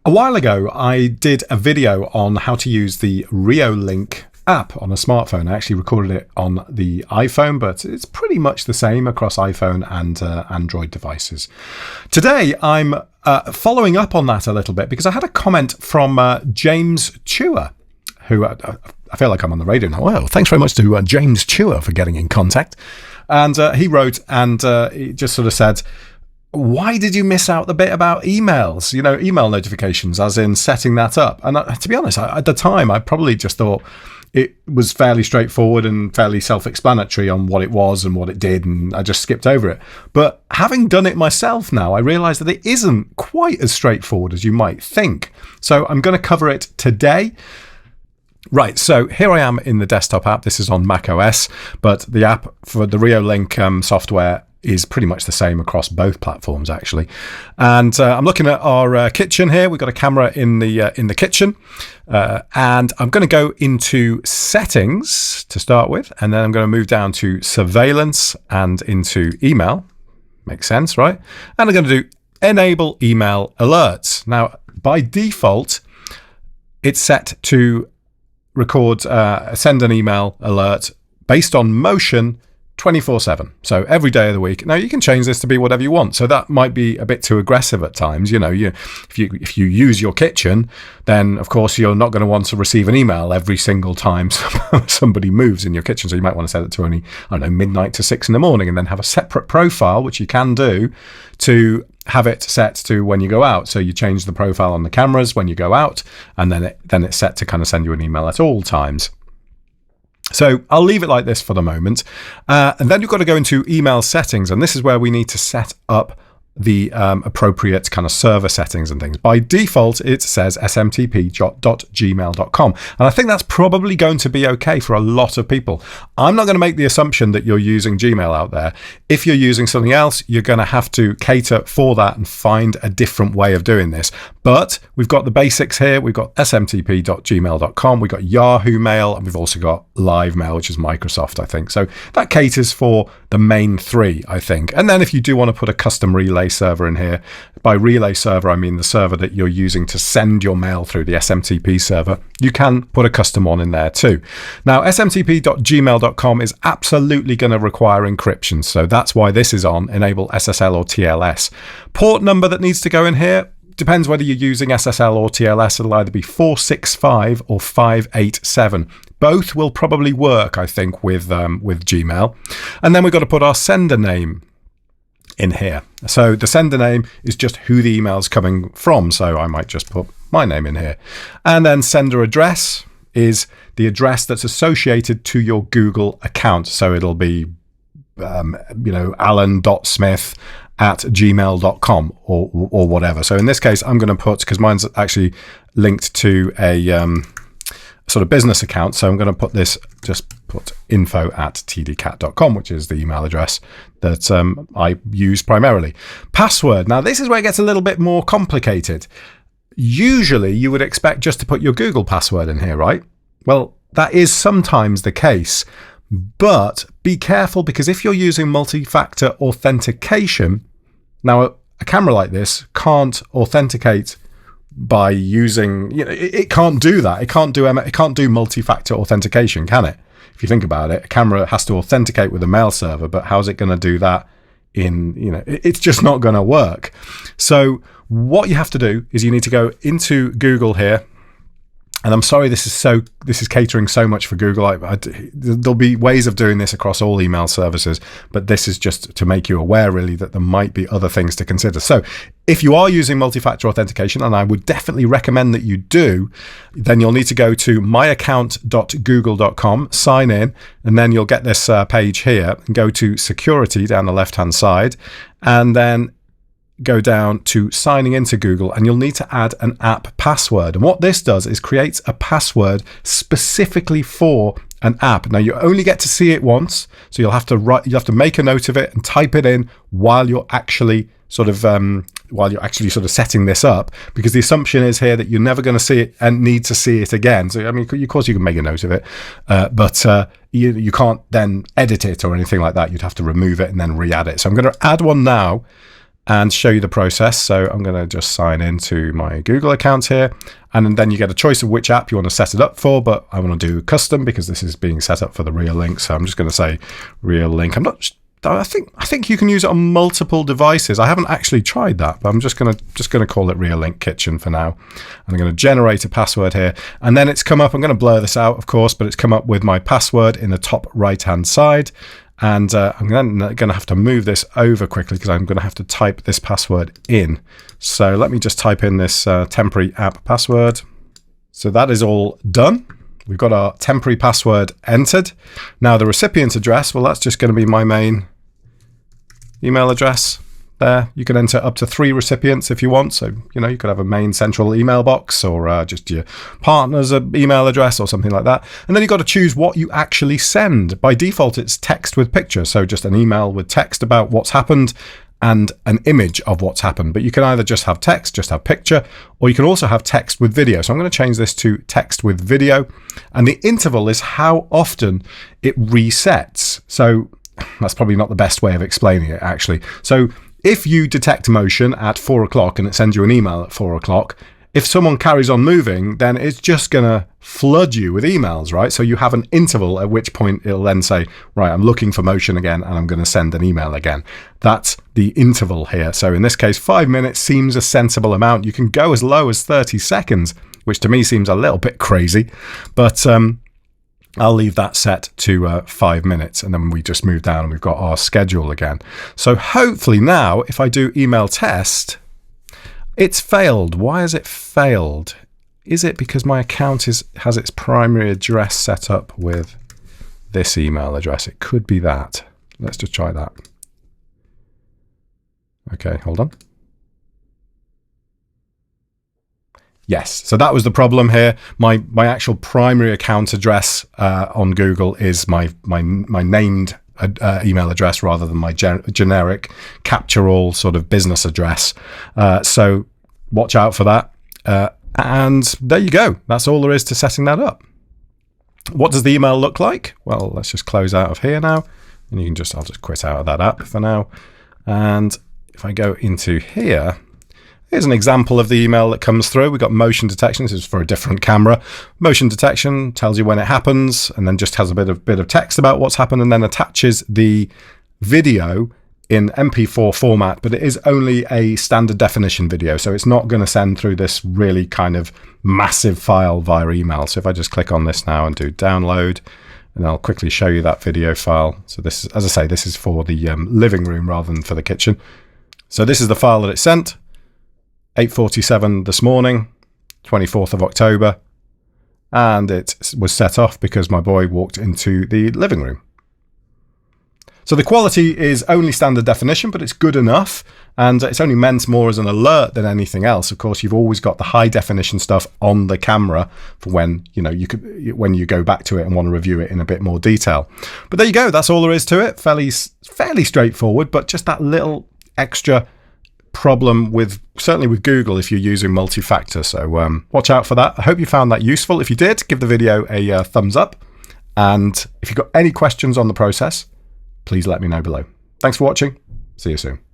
A while ago, I did a video on how to use the Reolink app on a smartphone. I actually recorded it on the iPhone, but it's pretty much the same across iPhone and Android devices. Today, I'm following up on that a little bit because I had a comment from James Chewer, who I feel like I'm on the radio now. Well, thanks very much to James Chewer for getting in contact. And he wrote and he just sort of said, why did you miss out the bit about emails, email notifications, as in setting that up? And to be honest, at the time, I probably just thought it was fairly straightforward and fairly self-explanatory on what it was and what it did, and I just skipped over it. But having done it myself now, I realise that it isn't quite as straightforward as you might think. So I'm going to cover it today. Right, so here I am in the desktop app. This is on Mac OS, but the app for the Reolink software is pretty much the same across both platforms, actually. And I'm looking at our kitchen here. We've got a camera in the kitchen, and I'm going to go into settings to start with, and then I'm going to move down to surveillance and into email. Makes sense, right? And I'm going to do enable email alerts. Now, by default, it's set to record, send an email alert based on motion 24/7. So every day of the week. Now you can change this to be whatever you want. So that might be a bit too aggressive at times. If you use your kitchen, then of course you're not going to want to receive an email every single time somebody moves in your kitchen. So you might want to set it to only, midnight to 6 in the morning, and then have a separate profile, which you can do, to have it set to when you go out. So you change the profile on the cameras when you go out, and then it's set to kind of send you an email at all times. So I'll leave it like this for the moment. And then you've got to go into email settings. And this is where we need to set up the appropriate kind of server settings and things. By default, it says smtp.gmail.com. And I think that's probably going to be okay for a lot of people. I'm not going to make the assumption that you're using Gmail out there. If you're using something else, you're going to have to cater for that and find a different way of doing this. But we've got the basics here. We've got smtp.gmail.com. We've got Yahoo Mail, and we've also got Live Mail, which is Microsoft, I think. So that caters for the main three, I think. And then if you do want to put a custom relay server in here, by relay server, I mean the server that you're using to send your mail through the SMTP server, you can put a custom one in there too. Now, smtp.gmail.com is absolutely going to require encryption. So that's why this is on enable SSL or TLS. Port number that needs to go in here depends whether you're using SSL or TLS. It'll either be 465 or 587. Both will probably work, I think, with Gmail. And then we've got to put our sender name in here. So the sender name is just who the email's coming from. So I might just put my name in here. And then sender address is the address that's associated to your Google account. So it'll be, alan.smith@gmail.com or whatever. So in this case, I'm going to put, because mine's actually linked to a sort of business account. So I'm going to just put info@tdcat.com, which is the email address that I use primarily. Password. Now, this is where it gets a little bit more complicated. Usually, you would expect just to put your Google password in here, right? Well, that is sometimes the case. But be careful, because if you're using multi-factor authentication, now a camera like this can't authenticate by using, it can't do that. It can't do multi-factor authentication, can it? If you think about it, a camera has to authenticate with a mail server, but how's it going to do that it's just not going to work. So what you have to do is you need to go into Google here. And I'm sorry, this is catering so much for Google. There'll be ways of doing this across all email services, but this is just to make you aware, really, that there might be other things to consider. So if you are using multi-factor authentication, and I would definitely recommend that you do, then you'll need to go to myaccount.google.com, sign in, and then you'll get this page here, and go to security down the left-hand side, and then go down to signing into Google, and you'll need to add an app password. And what this does is creates a password specifically for an app. Now, you only get to see it once, so you'll have to make a note of it and type it in while you're actually sort of setting this up, because the assumption is here that you're never going to see it and need to see it again. So, I mean, of course you can make a note of it, but you can't then edit it or anything like that. You'd have to remove it and then re-add it. So I'm going to add one now. and show you the process. So I'm going to just sign into my Google account here, and then you get a choice of which app you want to set it up for, but I want to do custom because this is being set up for the Reolink. So I'm just going to say Reolink. I think you can use it on multiple devices. I haven't actually tried that, but I'm just going to call it Reolink Kitchen for now. And I'm going to generate a password here, and then it's come up. I'm going to blur this out, of course, but it's come up with my password in the top right-hand side. And I'm then going to have to move this over quickly because I'm going to have to type this password in. So let me just type in this temporary app password. So that is all done. We've got our temporary password entered. Now the recipient address, well, that's just going to be my main email address there. You can enter up to 3 recipients if you want. So, you could have a main central email box, or just your partner's email address or something like that. And then you've got to choose what you actually send. By default, it's text with picture. So just an email with text about what's happened and an image of what's happened. But you can either just have text, just have picture, or you can also have text with video. So I'm going to change this to text with video. And the interval is how often it resets. So that's probably not the best way of explaining it, actually. So if you detect motion at 4 o'clock and it sends you an email at 4 o'clock, if someone carries on moving, then it's just going to flood you with emails, right? So you have an interval at which point it'll then say, right, I'm looking for motion again, and I'm going to send an email again. That's the interval here. So in this case, 5 minutes seems a sensible amount. You can go as low as 30 seconds, which to me seems a little bit crazy, but I'll leave that set to 5 minutes, and then we just move down and we've got our schedule again. So hopefully now, if I do email test, it's failed. Why has it failed? Is it because my account has its primary address set up with this email address? It could be that. Let's just try that. Okay, hold on. Yes, so that was the problem here. My actual primary account address on Google is my named email address rather than my generic capture-all sort of business address. So watch out for that. And there you go. That's all there is to setting that up. What does the email look like? Well, let's just close out of here now. And I'll just quit out of that app for now. And if I go into here, here's an example of the email that comes through. We've got motion detection. This is for a different camera. Motion detection tells you when it happens, and then just has a bit of text about what's happened, and then attaches the video in MP4 format, but it is only a standard definition video, so it's not going to send through this really kind of massive file via email. So if I just click on this now and do download, and I'll quickly show you that video file. So this is, as I say, this is for the living room rather than for the kitchen. So this is the file that it sent. 8:47 this morning, 24th of October, and it was set off because my boy walked into the living room. So the quality is only standard definition, but it's good enough, and it's only meant more as an alert than anything else. Of course, you've always got the high definition stuff on the camera for when when you go back to it and want to review it in a bit more detail. But there you go. That's all there is to it. Fairly straightforward, but just that little extra problem certainly with Google if you're using multi-factor. So watch out for that. I hope you found that useful. If you did, give the video a thumbs up. And if you've got any questions on the process, please let me know below. Thanks for watching. See you soon.